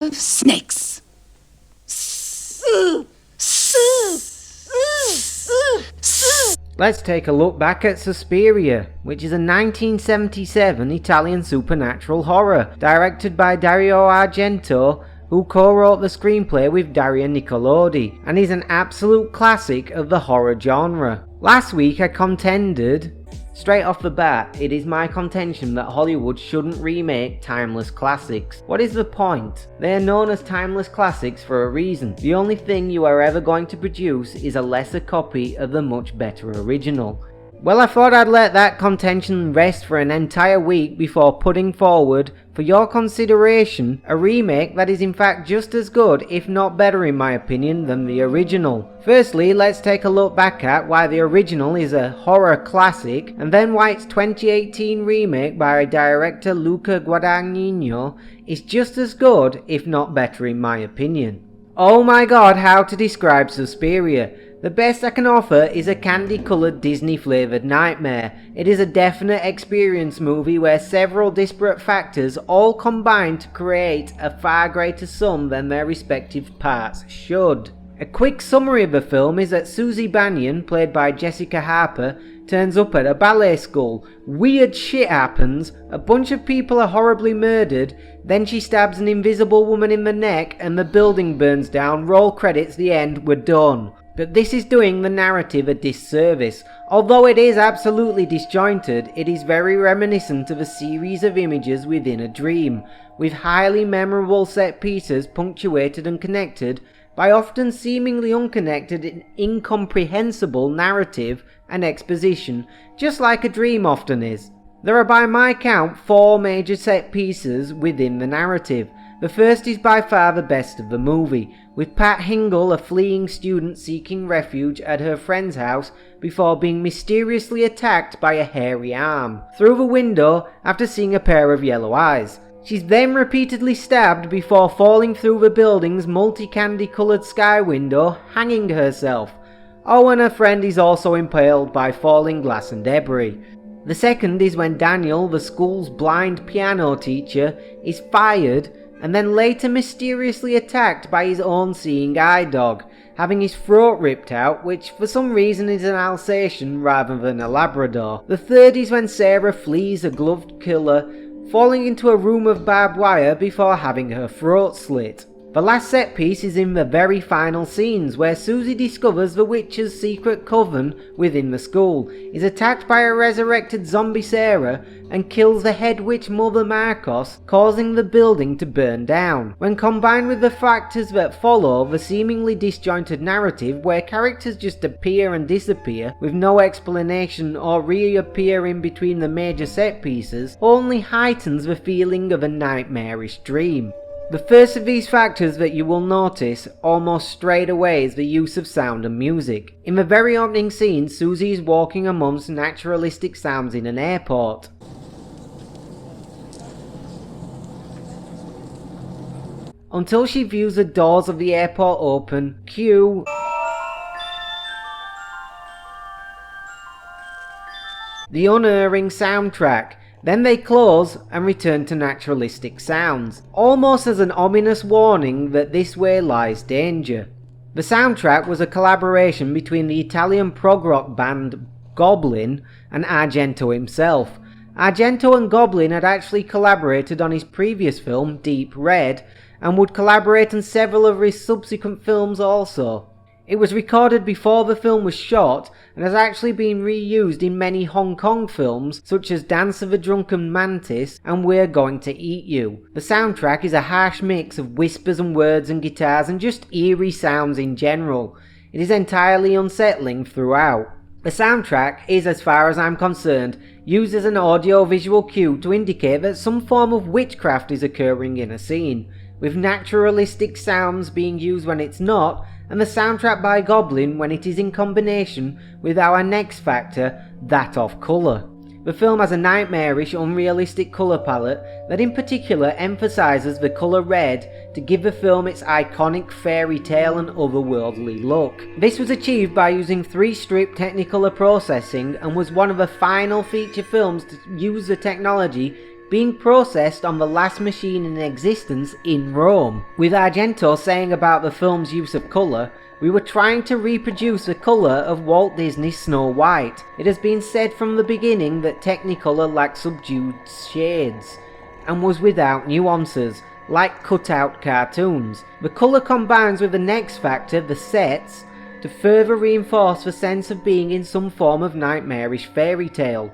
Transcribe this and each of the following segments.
Snakes. Let's take a look back at Suspiria, which is a 1977 Italian supernatural horror, directed by Dario Argento, who co-wrote the screenplay with Daria Nicolodi, and is an absolute classic of the horror genre. Last week I contended, straight off the bat, it is my contention that Hollywood shouldn't remake timeless classics. What is the point? They are known as timeless classics for a reason. The only thing you are ever going to produce is a lesser copy of the much better original. Well, I thought I'd let that contention rest for an entire week before putting forward, for your consideration, a remake that is in fact just as good, if not better in my opinion, than the original. Firstly, let's take a look back at why the original is a horror classic, and then why its 2018 remake by director Luca Guadagnino is just as good, if not better in my opinion. Oh my god, how to describe Suspiria. The best I can offer is a candy-coloured Disney-flavoured nightmare. It is a definite experience movie where several disparate factors all combine to create a far greater sum than their respective parts should. A quick summary of the film is that Susie Bannion, played by Jessica Harper, turns up at a ballet school. Weird shit happens, a bunch of people are horribly murdered, then she stabs an invisible woman in the neck and the building burns down. Roll credits, the end, we're done. But this is doing the narrative a disservice. Although it is absolutely disjointed, it is very reminiscent of a series of images within a dream, with highly memorable set pieces punctuated and connected by often seemingly unconnected and incomprehensible narrative and exposition, just like a dream often is. There are by my count 4 major set pieces within the narrative. The first is by far the best of the movie, with Pat Hingle, a fleeing student seeking refuge at her friend's house before being mysteriously attacked by a hairy arm through the window after seeing a pair of yellow eyes. She's then repeatedly stabbed before falling through the building's multi-candy coloured sky window, hanging herself. Oh, and her friend is also impaled by falling glass and debris. The second is when Daniel, the school's blind piano teacher, is fired and then later mysteriously attacked by his own seeing eye dog, having his throat ripped out, which for some reason is an Alsatian rather than a Labrador. The third is when Sarah flees a gloved killer, falling into a room of barbed wire before having her throat slit. The last set piece is in the very final scenes, where Susie discovers the witch's secret coven within the school, is attacked by a resurrected zombie Sarah, and kills the head witch Mother Marcos, causing the building to burn down. When combined with the factors that follow the seemingly disjointed narrative, where characters just appear and disappear with no explanation or reappear in between the major set pieces, only heightens the feeling of a nightmarish dream. The first of these factors that you will notice almost straight away is the use of sound and music. In the very opening scene, Susie is walking amongst naturalistic sounds in an airport. Until she views the doors of the airport open, cue the unerring soundtrack. Then they close and return to naturalistic sounds, almost as an ominous warning that this way lies danger. The soundtrack was a collaboration between the Italian prog rock band Goblin and Argento himself. Argento and Goblin had actually collaborated on his previous film, Deep Red, and would collaborate on several of his subsequent films also. It was recorded before the film was shot and has actually been reused in many Hong Kong films such as Dance of a Drunken Mantis and We're Going to Eat You. The soundtrack is a harsh mix of whispers and words and guitars and just eerie sounds in general. It is entirely unsettling throughout. The soundtrack is, as far as I'm concerned, used as an audio-visual cue to indicate that some form of witchcraft is occurring in a scene, with naturalistic sounds being used when it's not, and the soundtrack by Goblin when it is in combination with our next factor, that of colour. The film has a nightmarish, unrealistic colour palette that in particular emphasises the colour red to give the film its iconic fairy tale and otherworldly look. This was achieved by using 3-strip Technicolor processing and was one of the final feature films to use the technology being processed on the last machine in existence in Rome. With Argento saying about the film's use of colour, "We were trying to reproduce the colour of Walt Disney's Snow White. It has been said from the beginning that Technicolor lacked subdued shades, and was without nuances, like cut-out cartoons. The colour combines with the next factor, the sets, to further reinforce the sense of being in some form of nightmarish fairy tale.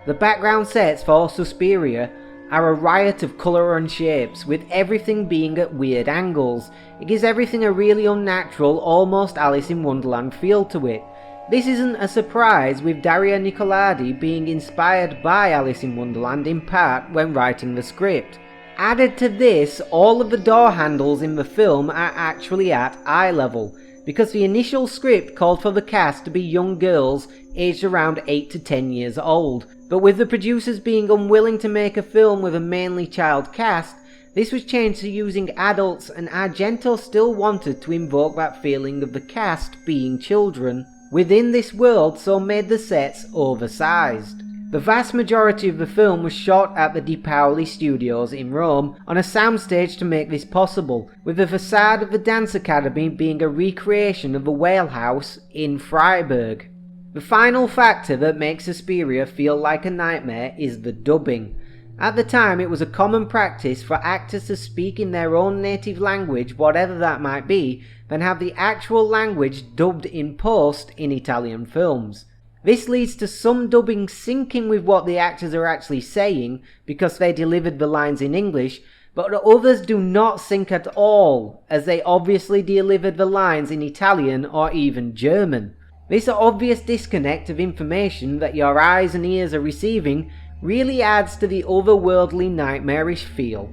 The background sets for Suspiria are a riot of colour and shapes, with everything being at weird angles. It gives everything a really unnatural, almost Alice in Wonderland feel to it. This isn't a surprise, with Dario Nicolodi being inspired by Alice in Wonderland in part when writing the script. Added to this, all of the door handles in the film are actually at eye level, because the initial script called for the cast to be young girls aged around 8 to 10 years old, but with the producers being unwilling to make a film with a mainly child cast, this was changed to using adults, and Argento still wanted to invoke that feeling of the cast being children within this world, so made the sets oversized. The vast majority of the film was shot at the Di Paoli Studios in Rome on a soundstage to make this possible, with the facade of the Dance Academy being a recreation of the Whale House in Freiburg. The final factor that makes Suspiria feel like a nightmare is the dubbing. At the time, it was a common practice for actors to speak in their own native language, whatever that might be, then have the actual language dubbed in post in Italian films. This leads to some dubbing syncing with what the actors are actually saying because they delivered the lines in English, but others do not sync at all, as they obviously delivered the lines in Italian or even German. This obvious disconnect of information that your eyes and ears are receiving really adds to the otherworldly nightmarish feel.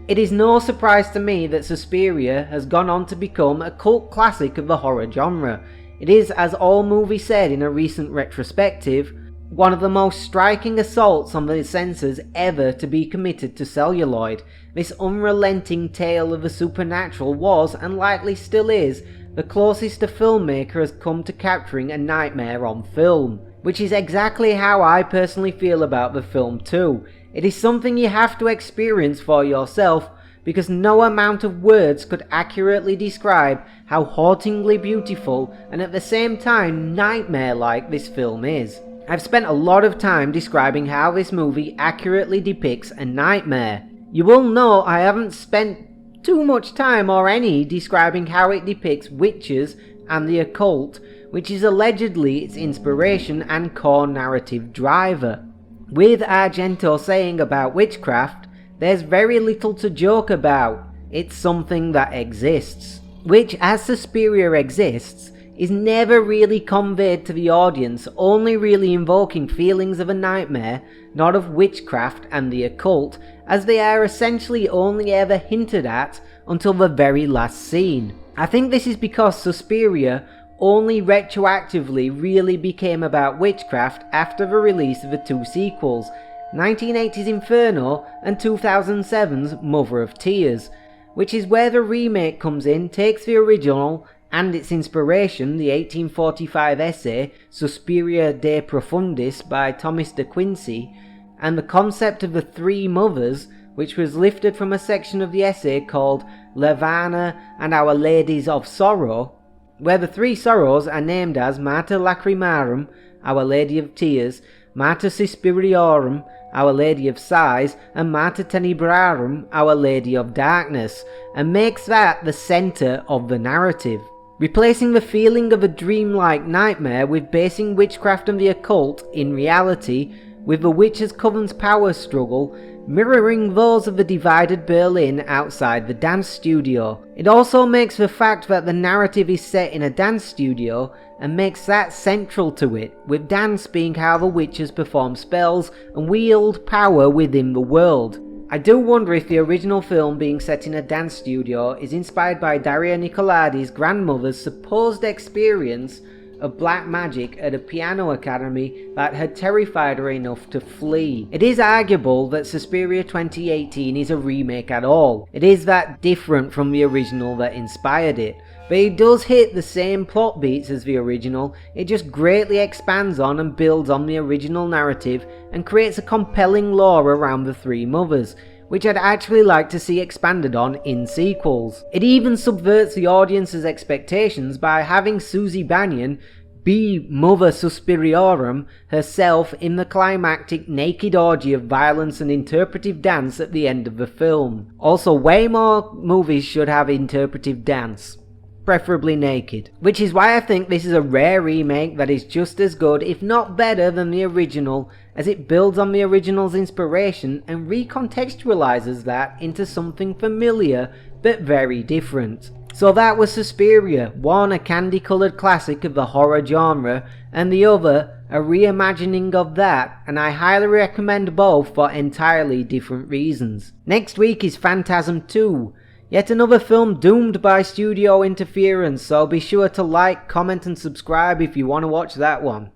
It is no surprise to me that Suspiria has gone on to become a cult classic of the horror genre. It is, as AllMovie said in a recent retrospective, one of the most striking assaults on the senses ever to be committed to celluloid. This unrelenting tale of the supernatural was, and likely still is, the closest a filmmaker has come to capturing a nightmare on film. Which is exactly how I personally feel about the film too. It is something you have to experience for yourself, because no amount of words could accurately describe how hauntingly beautiful and at the same time nightmare-like this film is. I've spent a lot of time describing how this movie accurately depicts a nightmare. You will know I haven't spent too much time or any describing how it depicts witches and the occult, which is allegedly its inspiration and core narrative driver. With Argento saying about witchcraft, there's very little to joke about. It's something that exists, which, as Suspiria exists, is never really conveyed to the audience, only really invoking feelings of a nightmare, not of witchcraft and the occult, as they are essentially only ever hinted at until the very last scene. I think this is because Suspiria only retroactively really became about witchcraft after the release of the two sequels, 1980's Inferno and 2007's Mother of Tears, which is where the remake comes in, takes the original and its inspiration, the 1845 essay Suspiria de Profundis by Thomas de Quincey, and the concept of the three mothers, which was lifted from a section of the essay called Levana and Our Ladies of Sorrow, where the three sorrows are named as Mater Lacrimarum, Our Lady of Tears, Mater Suspiriorum, Our Lady of Sighs, and Mater Tenebrarum, Our Lady of Darkness, and makes that the centre of the narrative. Replacing the feeling of a dreamlike nightmare with basing witchcraft and the occult in reality, with the Witches' Coven's power struggle mirroring those of the divided Berlin outside the dance studio. It also makes the fact that the narrative is set in a dance studio and makes that central to it, with dance being how the witches perform spells and wield power within the world. I do wonder if the original film being set in a dance studio is inspired by Dario Nicolodi's grandmother's supposed experience of black magic at a piano academy that had terrified her enough to flee. It is arguable that Suspiria 2018 is a remake at all. It is that different from the original that inspired it. But it does hit the same plot beats as the original, it just greatly expands on and builds on the original narrative and creates a compelling lore around the three mothers, which I'd actually like to see expanded on in sequels. It even subverts the audience's expectations by having Susie Bannion be Mother Suspiriorum herself in the climactic naked orgy of violence and interpretive dance at the end of the film. Also, way more movies should have interpretive dance, preferably naked. Which is why I think this is a rare remake that is just as good, if not better, than the original, as it builds on the original's inspiration and recontextualizes that into something familiar but very different. So that was Suspiria, one a candy-coloured classic of the horror genre, and the other a reimagining of that, and I highly recommend both for entirely different reasons. Next week is Phantasm 2, yet another film doomed by studio interference, so be sure to like, comment and subscribe if you want to watch that one.